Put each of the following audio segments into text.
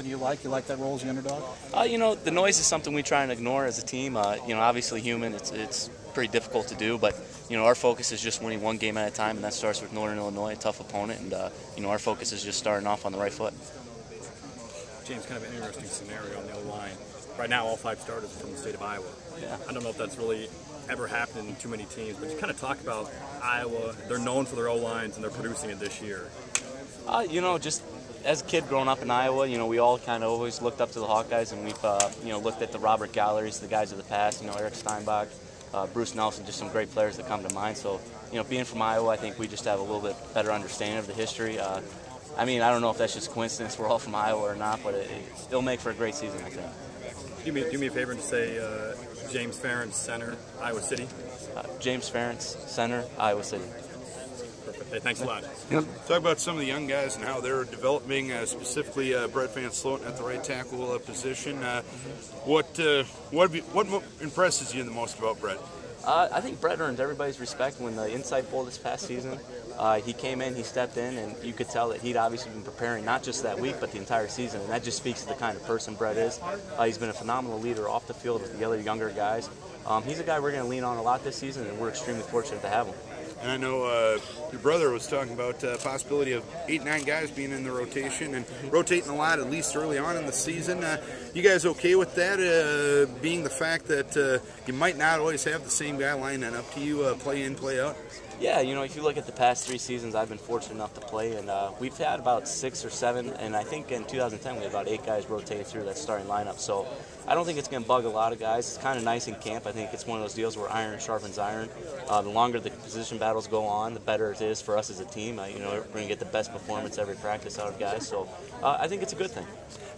something you like? You like that role as the underdog? You know, the noise is something we try and ignore as a team. You know, obviously human, it's pretty difficult to do, but, you know, our focus is just winning one game at a time, and that starts with Northern Illinois, a tough opponent, and, you know, our focus is just starting off on the right foot. James, kind of an interesting scenario on the O-line. Right now, all 5 starters are from the state of Iowa. Yeah. I don't know if that's really ever happened in too many teams, but just kind of talk about Iowa. They're known for their O-lines, and they're producing it this year. You know, just as a kid growing up in Iowa, you know, we all kind of always looked up to the Hawkeyes, and we've, you know, looked at the Robert Galleries, the guys of the past, you know, Eric Steinbach, Bruce Nelson, just some great players that come to mind. So, you know, being from Iowa, I think we just have a little bit better understanding of the history. I mean, I don't know if that's just coincidence we're all from Iowa or not, but it'll make for a great season, I think. Do me a favor and say James Ferentz, center, Iowa City. James Ferentz, center, Iowa City. Perfect. Hey, thanks a lot. Talk about some of the young guys and how they're developing, specifically Brett Van Sloten at the right tackle position. What impresses you the most about Brett? I think Brett earned everybody's respect when the Insight Bowl this past season. He came in, he stepped in, and you could tell that he'd obviously been preparing not just that week, but the entire season, and that just speaks to the kind of person Brett is. He's been a phenomenal leader off the field with the other younger guys. He's a guy we're going to lean on a lot this season, and we're extremely fortunate to have him. And I know your brother was talking about the possibility of 8-9 guys being in the rotation and rotating a lot, at least early on in the season. You guys okay with that, being the fact that you might not always have the same guy lining up to you, play in, play out? Yeah, you know, if you look at the past 3 seasons, I've been fortunate enough to play, and we've had about 6 or 7, and I think in 2010 we had about 8 guys rotating through that starting lineup. So I don't think it's going to bug a lot of guys. It's kind of nice in camp. I think it's one of those deals where iron sharpens iron. The longer the position battles go on, the better it is for us as a team. You know, we're going to get the best performance every practice out of guys. So I think it's a good thing.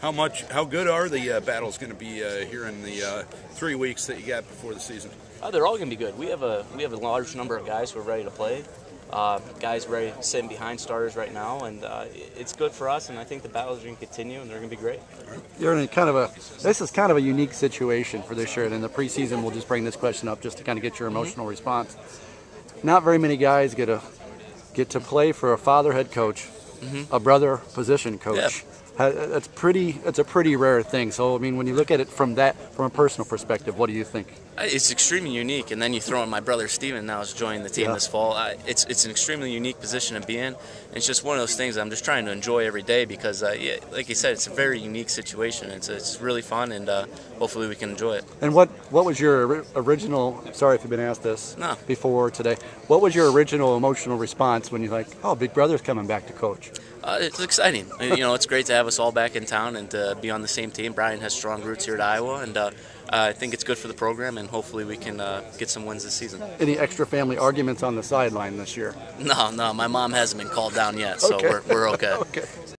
How good are the battles going to be here in the 3 weeks that you got before the season? They're all going to be good. We have a large number of guys who are ready to play. Guys ready sitting behind starters right now, and it's good for us. And I think the battles are going to continue, and they're going to be great. You're in this is kind of a unique situation for this year. And in the preseason, we'll just bring this question up just to kind of get your emotional response. Not very many guys get to play for a father head coach, a brother position coach. Yeah. It's a pretty rare thing. So I mean, when you look at it from a personal perspective, what do you think? It's extremely unique, and then you throw in my brother Steven now is joining the team this fall. It's an extremely unique position to be in. It's just one of those things I'm just trying to enjoy every day because, yeah, like you said, it's a very unique situation. It's really fun, and hopefully we can enjoy it. And what was your original? Sorry if you've been asked this before today. What was your original emotional response when you're like, "Oh, Big Brother's coming back to coach"? It's exciting. You know, it's great to have us all back in town and to be on the same team. Brian has strong roots here at Iowa, and I think it's good for the program, and hopefully we can get some wins this season. Any extra family arguments on the sideline this year? No, my mom hasn't been called down yet, so we're okay. Okay.